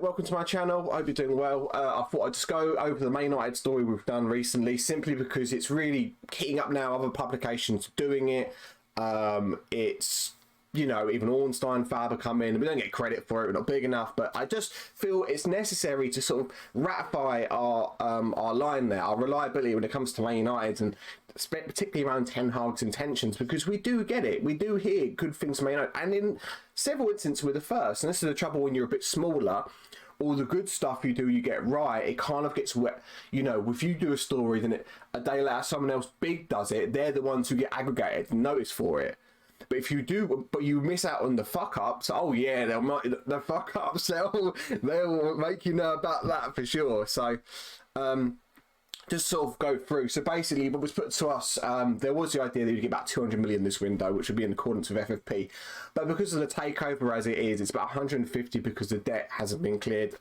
welcome to my channel. I hope you're doing well. I thought I'd just go over the Man United story we've done recently, simply because it's really keying up now. Other publications doing it. It's, you know, even Ornstein, Faber come in. We don't get credit for it. We're not big enough, but I just feel it's necessary to sort of ratify our line there, our reliability when it comes to Man United, and particularly around Ten Hag's intentions, because we do get it. We do hear good things from Man United, and in several instances we're the first. And this is the trouble when you're a bit smaller. All the good stuff you do, you get right. It kind of gets wet. You know, if you do a story, then a day later someone else big does it. They're the ones who get aggregated and noticed for it. But if you do, but you miss out on the fuck ups, oh yeah, the fuck ups, they'll make you know about that for sure. So, just sort of go through. So basically, what was put to us, there was the idea that you'd get about 200 million this window, which would be in accordance with FFP. But because of the takeover as it is, it's about 150 because the debt hasn't been cleared.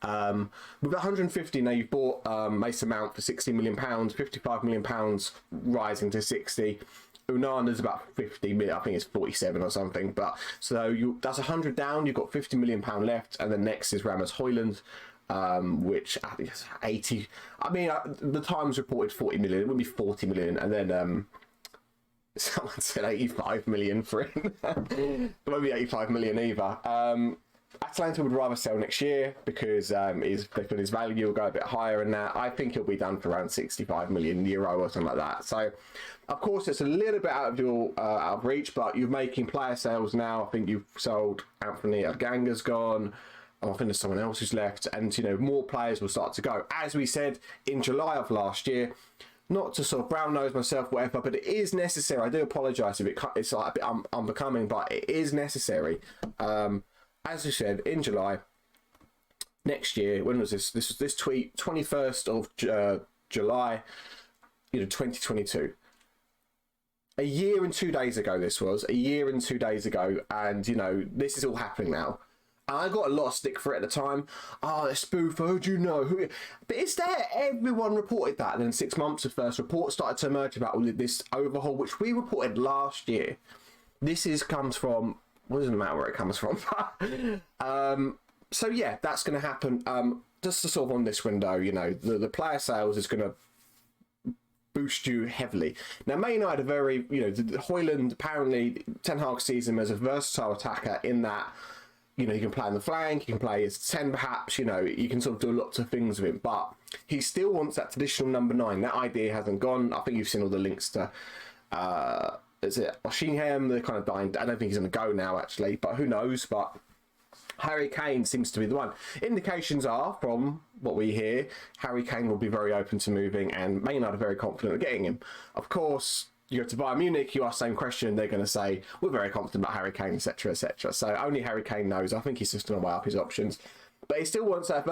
With 150 now, you've bought Mason Mount for £60 million, £55 million rising to 60. Unana's about 50 million, I think it's 47 or something. But so that's 100 down. You've got 50 million pound left, and then next is Ramos Højlund, which I think is 80. I mean, the Times reported 40 million. It would be 40 million, and then someone said 85 million for him. It won't be 85 million either. Atalanta would rather sell next year because his value will go a bit higher, and that I think he'll be done for around 65 million euro or something like that. So, of course, it's a little bit out of your out of reach, but you're making player sales now. I think you've sold Anthony Aganga's gone. I think there's someone else who's left, and you know more players will start to go. As we said in July of last year, not to sort of brown nose myself, whatever, but it is necessary. I do apologise if it's like a bit unbecoming, but it is necessary. As we said in July next year, when was this? This tweet, 21st of July, 2022. A year and 2 days ago, this was a year and 2 days ago, and this is all happening now. And I got a lot of stick for it at the time. Oh, they're spoof. How do you know? But it's there. Everyone reported that. And then 6 months, the first report started to emerge about all this overhaul, which we reported last year. Comes from. Well, it doesn't matter where it comes from. So yeah, that's going to happen. Just to sort of on this window, the player sales is going to boost you heavily. Now, Man United are very, Højlund, apparently Ten Hag sees him as a versatile attacker in that, you can play on the flank, you can play as 10 perhaps, you can sort of do lots of things with him, but he still wants that traditional number 9. That idea hasn't gone. I think you've seen all the links to, is it Oshingham? They're kind of dying. I don't think he's going to go now, actually, but who knows? But Harry Kane seems to be the one. Indications are, from what we hear, Harry Kane will be very open to moving, and Man United are very confident of getting him. Of course, you go to Bayern Munich, you ask the same question, they're going to say, we're very confident about Harry Kane, etc., etc. So only Harry Kane knows. I think he's just going to weigh up his options. But he still wants that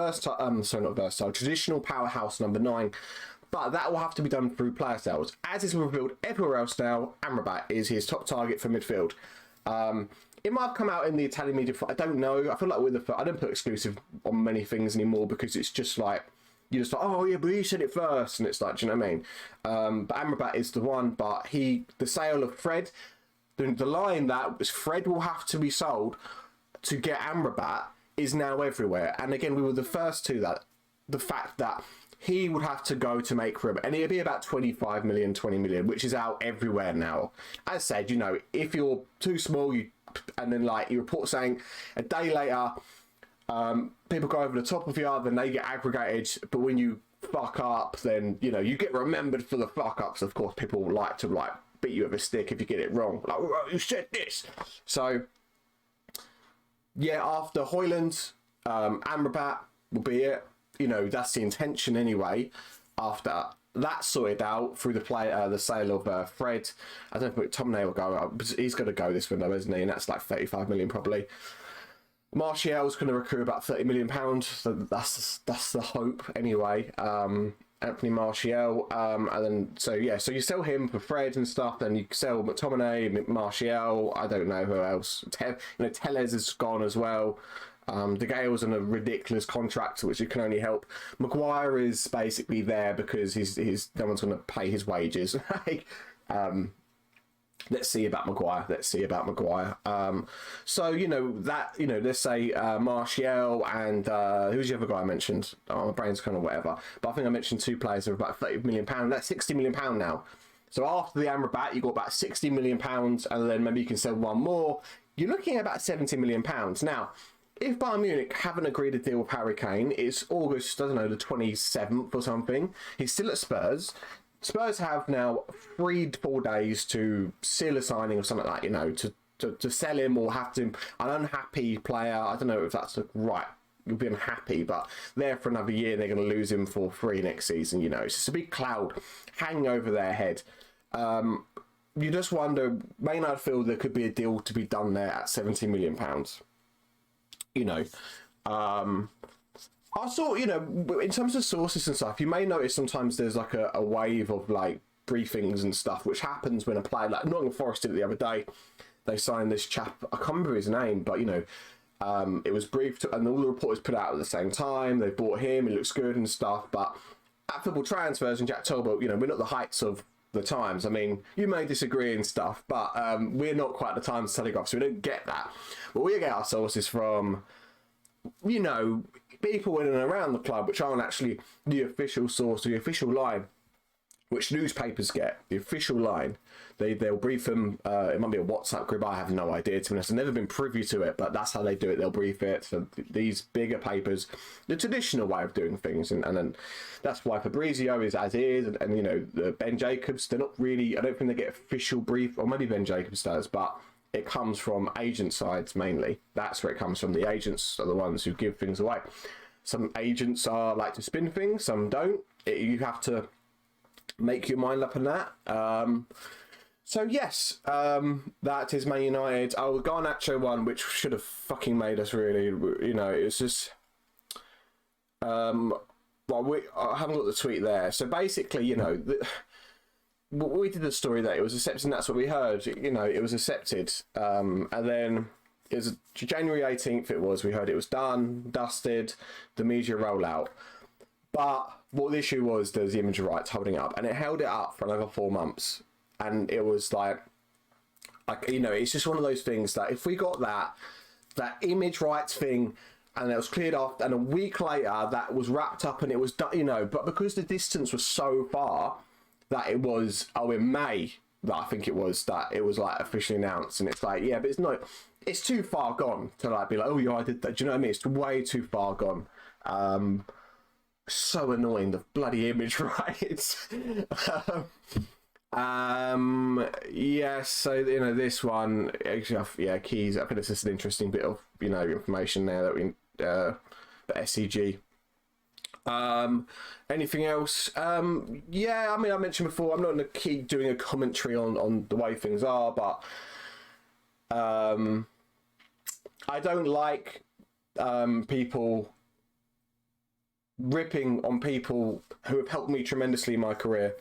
traditional powerhouse number 9. But that will have to be done through player sales. As is revealed everywhere else now, Amrabat is his top target for midfield. It might have come out in the Italian media. I don't know. I feel like I don't put exclusive on many things anymore because it's just like, you're just like, oh yeah, but he said it first. And it's like, do you know what I mean? But Amrabat is the one. But the sale of Fred, the line that was Fred will have to be sold to get Amrabat is now everywhere. And again, we were the first to that. The fact that he would have to go to make room, and it'd be about 25 million, 20 million, which is out everywhere now. As said, if you're too small, and then you report saying a day later, people go over the top of you, then they get aggregated. But when you fuck up, then you get remembered for the fuck ups. Of course, people like to beat you with a stick if you get it wrong. Like, oh, you said this. So yeah, after Højlund, Amrabat will be it. That's the intention anyway. After that's sorted out through the sale of Fred, I don't think McTominay will go. He's going to go this window, isn't he? And that's like 35 million probably. Martial's going to recruit about 30 million pounds. So that's the hope anyway. Anthony Martial, and then so you sell him for Fred and stuff. Then you sell McTominay, Martial. I don't know who else. Tellez is gone as well. De Gea's on a ridiculous contract, which it can only help. Maguire is basically there because he's no one's going to pay his wages. Let's see about Maguire. So, let's say Martial and who's the other guy I mentioned? Oh, my brain's kind of whatever. But I think I mentioned two players of about £30 million. That's £60 million now. So after the Amrabat, you've got about £60 million, and then maybe you can sell one more. You're looking at about £70 million. Now, if Bayern Munich haven't agreed a deal with Harry Kane, it's August, I don't know, the 27th or something. He's still at Spurs. Spurs have now 3-4 days to seal a signing or something like that, to sell him or have to, an unhappy player. I don't know if that's right. You'll be unhappy, but there for another year, they're going to lose him for free next season. It's just a big cloud hanging over their head. You just wonder, Man United feel there could be a deal to be done there at £70 million. I saw, in terms of sources and stuff, you may notice sometimes there's like a wave of like briefings and stuff, which happens when a player, like Nottingham Forest did it the other day. They signed this chap, I can't remember his name, but it was briefed and all the reporters put out at the same time. They bought him, he looks good and stuff. But at Football Transfers and Jack Talbot, we're not the heights of the Times. I mean, you may disagree and stuff, but we're not quite the Times Telegraph, so we don't get that. But we get our sources from, people in and around the club, which aren't actually the official source, the official line, which newspapers get, the official line. They'll brief them. It might be a WhatsApp group. I have no idea, to be honest. I've never been privy to it, but that's how they do it. They'll brief it. So these bigger papers, the traditional way of doing things, and then that's why Fabrizio is as is, and the Ben Jacobs. They're not really. I don't think they get official brief, or maybe Ben Jacobs does, but it comes from agent sides mainly. That's where it comes from. The agents are the ones who give things away. Some agents are like to spin things, some don't. You have to make your mind up on that. So yes, that is Man United. Oh, the Garnacho one, which should have fucking made us really, it's just... I haven't got the tweet there. So basically, we did the story that it was accepted, and that's what we heard. It was accepted. And then it was January 18th, we heard it was done, dusted, the media rollout. But what the issue was, there's the image rights holding it up, and it held it up for another 4 months. And it was like it's just one of those things that if we got that image rights thing, and it was cleared off, and a week later that was wrapped up and it was done, but because the distance was so far that it was, in May, that I think it was, that it was like officially announced, and it's like, yeah, but it's too far gone to like be like, oh yeah, I did that. Do you know what I mean? It's way too far gone. So annoying, the bloody image rights. Yes, so this one actually, keys. I think it's just an interesting bit of information there that we the SCG. Anything else? Yeah, I mean, I mentioned before, I'm not going to keep doing a commentary on the way things are, but I don't like people ripping on people who have helped me tremendously in my career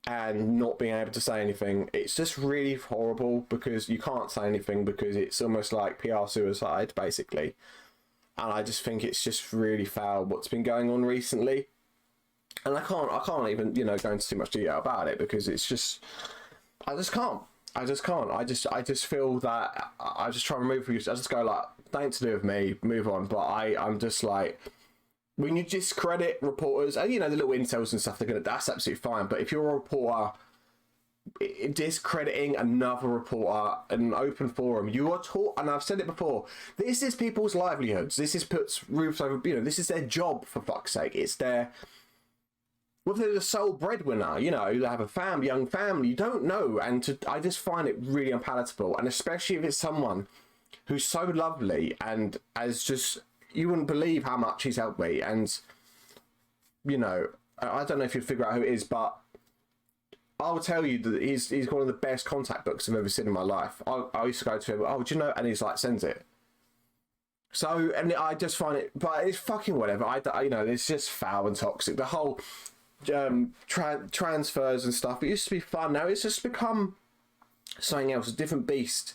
and not being able to say anything. It's just really horrible because you can't say anything because it's almost like PR suicide, basically. And I just think it's just really foul what's been going on recently. And I can't even, go into too much detail about it because it's just, I just can't. I just feel that I just try and remove you. I just go like, nothing to do with me, move on. But I'm just like, when you discredit reporters, and the little intels and stuff, that's absolutely fine. But if you're a reporter discrediting another reporter in an open forum, you are taught, and I've said it before, this is people's livelihoods. This is puts roofs over, this is their job, for fuck's sake. It's their, whether they're the sole breadwinner, they have a young family, you don't know. And I just find it really unpalatable. And especially if it's someone who's so lovely and as just, you wouldn't believe how much he's helped me. And, I don't know if you'd figure out who it is, but I'll tell you that he's one of the best contact books I've ever seen in my life. I used to go to him, oh, do you know? And he's like, sends it. So, and I just find it, but it's fucking whatever. It's just foul and toxic. The whole transfers and stuff, it used to be fun. Now it's just become something else, a different beast.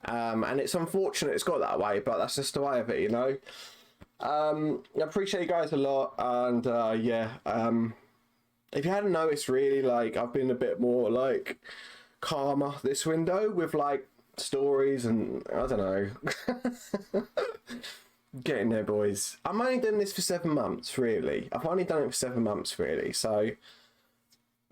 And it's unfortunate it's got that way, but that's just the way of it, I appreciate you guys a lot, and if you hadn't noticed, really, like, I've been a bit more like calmer this window with like stories and I don't know. Getting there, boys. I'm only doing this for 7 months, really. I've only done it for 7 months, really. So,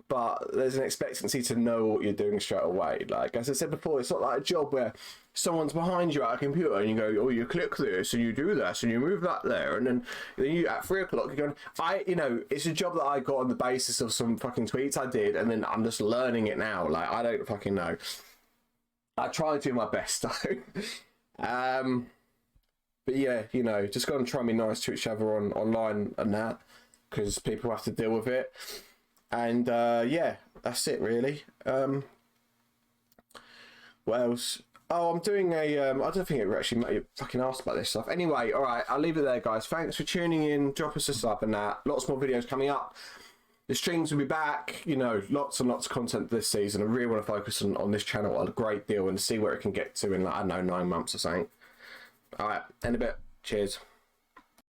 but there's an expectancy to know what you're doing straight away. Like, as I said before, it's not like a job where someone's behind you at a computer and you go, oh, you click this and you do this and you move that there. And then you at 3 o'clock, you're going, you know, it's a job that I got on the basis of some fucking tweets I did. And then I'm just learning it now. Like, I don't fucking know. I try and do my best, though. But yeah, you know, just go and try and be nice to each other online and that, because people have to deal with it. And yeah, that's it really. What else? Oh, I'm doing a. I don't think it actually might fucking asked about this stuff. Anyway, all right, I'll leave it there, guys. Thanks for tuning in. Drop us a sub and that. Lots more videos coming up. The streams will be back. You know, lots and lots of content this season. I really want to focus on this channel a great deal and see where it can get to in, like, I don't know, 9 months or something. All right, end a bit. Cheers.